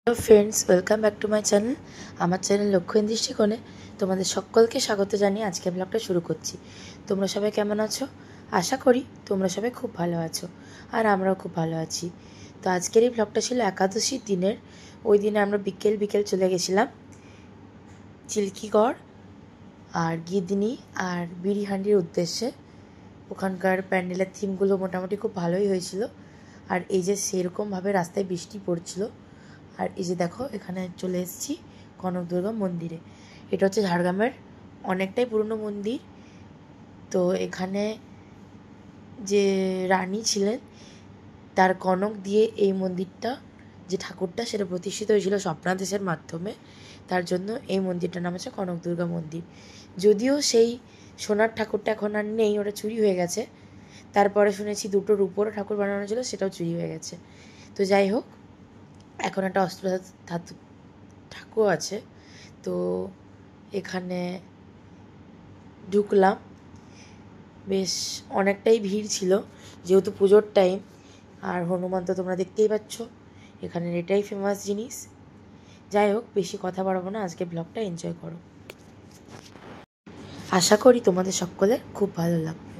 Hello friends, welcome back to my channel. আমার channel লক্ষ্যহীন দৃষ্টিকোণে তোমাদের সকলকে স্বাগত জানিয়ে আজকে ব্লগটা শুরু করছি। তোমরা সবাই কেমন আছো? আশা করি তোমরা সবাই খুব ভালো আছো, আর আমরাও খুব ভালো আছি। তো আজকের এই ব্লগটা ছিল একাদশীর দিনের। ওই দিনে আমরা বিকেল চলে গেছিলাম চিল্কিগড় আর গিদনি আর বিড়িহান্ডির উদ্দেশ্যে। ওখানকার প্যান্ডেলের থিমগুলো মোটামুটি খুব ভালোই হয়েছিল। আর এই যে সেরকমভাবে রাস্তায় বৃষ্টি পড়ছিল। আর এই যে দেখো, এখানে চলে এসেছি কনক দুর্গা মন্দিরে। এটা হচ্ছে ঝাড়গ্রামের অনেকটাই পুরনো মন্দির। তো এখানে যে রানী ছিলেন তার কনক দিয়ে এই মন্দিরটা, যে ঠাকুরটা, সেটা প্রতিষ্ঠিত হয়েছিল স্বপ্নাদেশের মাধ্যমে। তার জন্য এই মন্দিরটার নাম হচ্ছে কনক দুর্গা মন্দির। যদিও সেই সোনার ঠাকুরটা এখন আর নেই, ওটা চুরি হয়ে গেছে। তারপরে শুনেছি দুটো রূপোর ঠাকুর বানানো ছিল, সেটাও চুরি হয়ে গেছে। তো যাই হোক, এখন একটা ধাতু ঠাকুর আছে। তো এখানে ঢুকলাম, বেশ অনেকটাই ভিড় ছিল যেহেতু পুজোর টাইম। আর হনুমান তো তোমরা দেখতেই পাচ্ছ, এখানের এটাই ফেমাস জিনিস। যাই হোক, বেশি কথা বাড়াবো না, আজকে ব্লগটা এনজয় করো। আশা করি তোমাদের সকলের খুব ভালো লাগবে।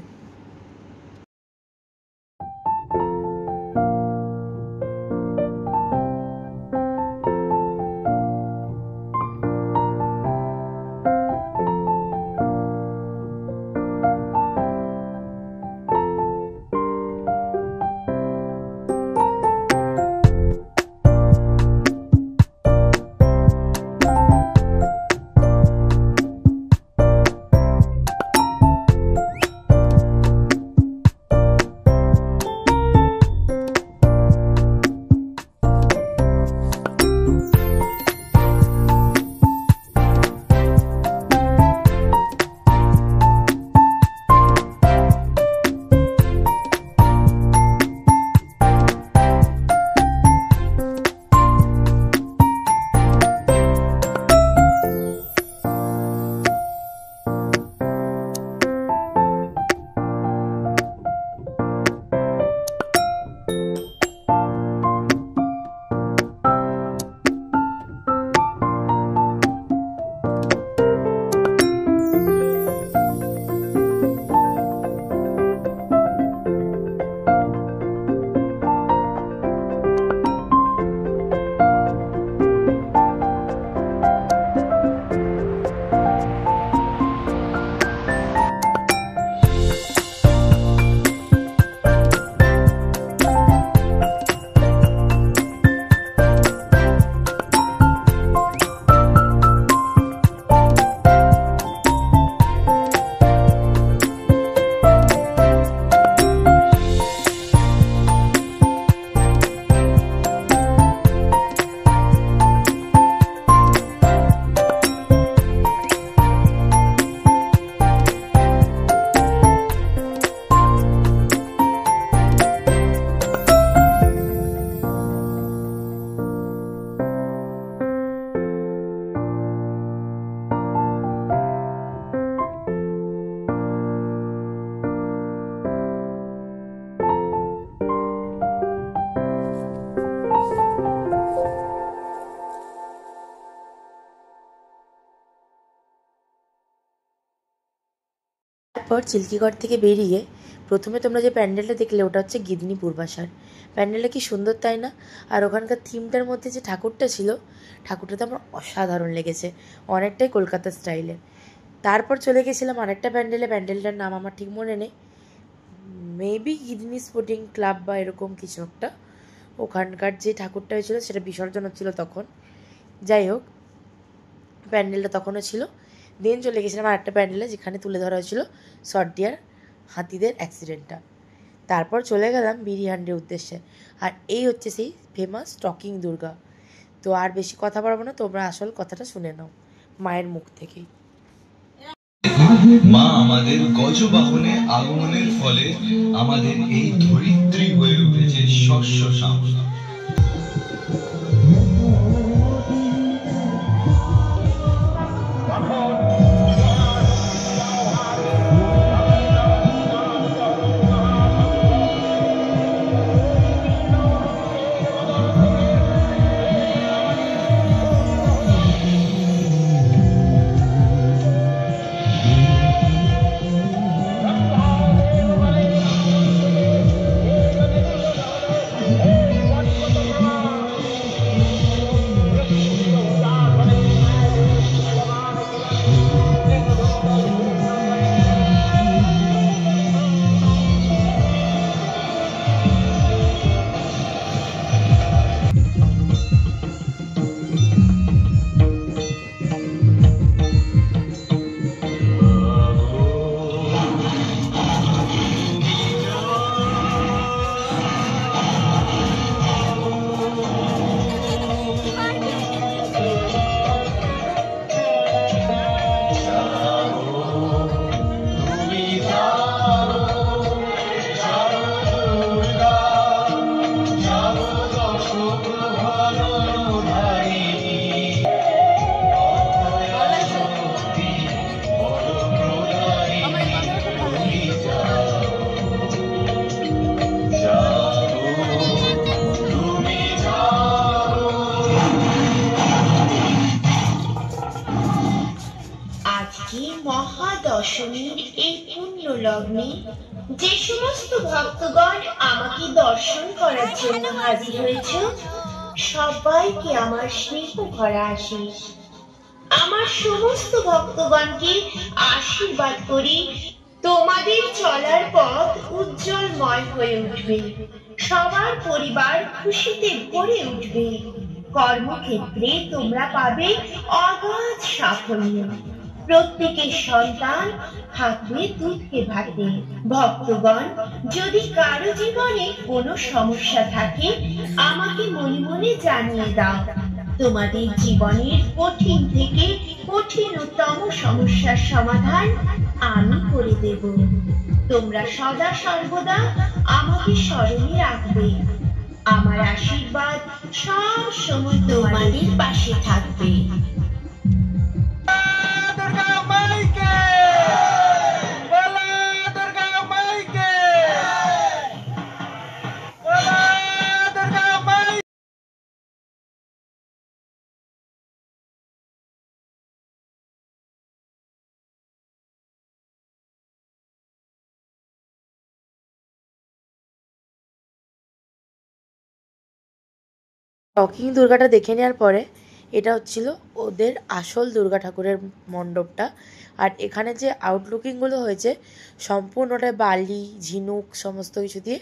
তারপর চিল্কিগড় থেকে বেরিয়ে প্রথমে তোমরা যে প্যান্ডেলটা দেখলে, ওটা হচ্ছে গিদনি পূর্বাশার। প্যান্ডেলটা কি সুন্দর, তাই না? আর ওখানকার থিমটার মধ্যে যে ঠাকুরটা ছিল, ঠাকুরটা তো আমার অসাধারণ লেগেছে, অনেকটাই কলকাতা স্টাইলের। তারপর চলে গেছিলাম আরেকটা প্যান্ডেলটার নাম আমার ঠিক মনে নেই, মেবি গিদনি স্পোর্টিং ক্লাব বা এরকম কিছু একটা। ওখানকার যে ঠাকুরটা হয়েছিল সেটা বিসর্জন হচ্ছিল তখন। যাই হোক, প্যান্ডেলটা তখনও ছিল। দেন চলে গেছিলাম আর একটা প্যান্ডেলে, যেখানে তুলে ধরা হয়েছিল সর্দিয়ার হাতিদের অ্যাক্সিডেন্টটা। তারপর চলে গেলাম বিড়িহান্ডির উদ্দেশ্যে। আর এই হচ্ছে সেই ফেমাস টকিং দুর্গা। তো আর বেশি কথা বাড়াবো না, তোমরা আসল কথাটা শুনে নাও মায়ের মুখ থেকেই। মা আমাদের গজবাহনে আগমনের ফলে আমাদের এই ধরিত্রী হয়ে উঠেছে শস্য শ্যামলা। আজকে মহাদশমীর এই পুণ্য লগ্নে যে সমস্ত ভক্তগণ আমাকে দর্শন করার জন্য হাজির হয়েছে, সবাইকে আমার স্নেহ ভরা আশিস। আমার সমস্ত ভক্তগণকে আশীর্বাদ করি, তোমাদের চলার পথ উজ্জ্বলময় হয়ে উঠবে, সবার পরিবার খুশিতে ভরে উঠবে, কর্মক্ষেত্রে তোমরা পাবে অগাধ সাফল্য, প্রত্যেকের সন্তান থাকবে দুধকে ভাতে। ভক্তগণ, যদি কারো জীবনে কোনো সমস্যা থাকে আমাকে মনে মনে জানিয়ে দাও, তোমাদের জীবনের কঠিন থেকে কঠিনতম সমস্যার সমাধান আমি করে দেব। তোমরা সদা সর্বদা আমাকে স্মরণে রাখবে, আমার আশীর্বাদ সব সময় তোমাদের পাশে থাকবে। টকিং দুর্গাটা দেখে নেওয়ার পরে এটা হচ্ছিল ওদের আসল দুর্গা ঠাকুরের মণ্ডপটা। আর এখানে যে আউটলুকিংগুলো হয়েছে সম্পূর্ণটাই বালি, ঝিনুক সমস্ত কিছু দিয়ে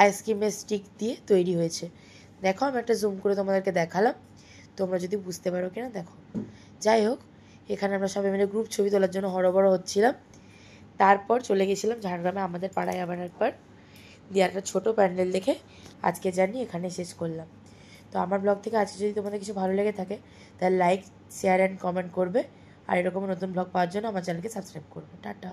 আইসক্রিমের স্টিক দিয়ে তৈরি হয়েছে। দেখো, আমি একটা জুম করে তোমাদেরকে দেখালাম, তোমরা যদি বুঝতে পারো কিনা দেখো। যাই হোক, এখানে আমরা সবাই মিলে গ্রুপ ছবি তোলার জন্য হরবড় হচ্ছিলাম। তারপর চলে গেছিলাম ঝাড়গ্রামে আমাদের পাড়ায় আবার একবার, দিয়ে একটা ছোটো প্যান্ডেল দেখে আজকে জার্নি এখানে শেষ করলাম। তো আমার ব্লগ থেকে আজকে যদি তোমাদের কিছু ভালো লেগে থাকে তাহলে লাইক, শেয়ার অ্যান্ড কমেন্ট করবে, আর এরকম নতুন ব্লগ পাওয়ার জন্য আমার চ্যানেলকে সাবস্ক্রাইব করবে। টাটা।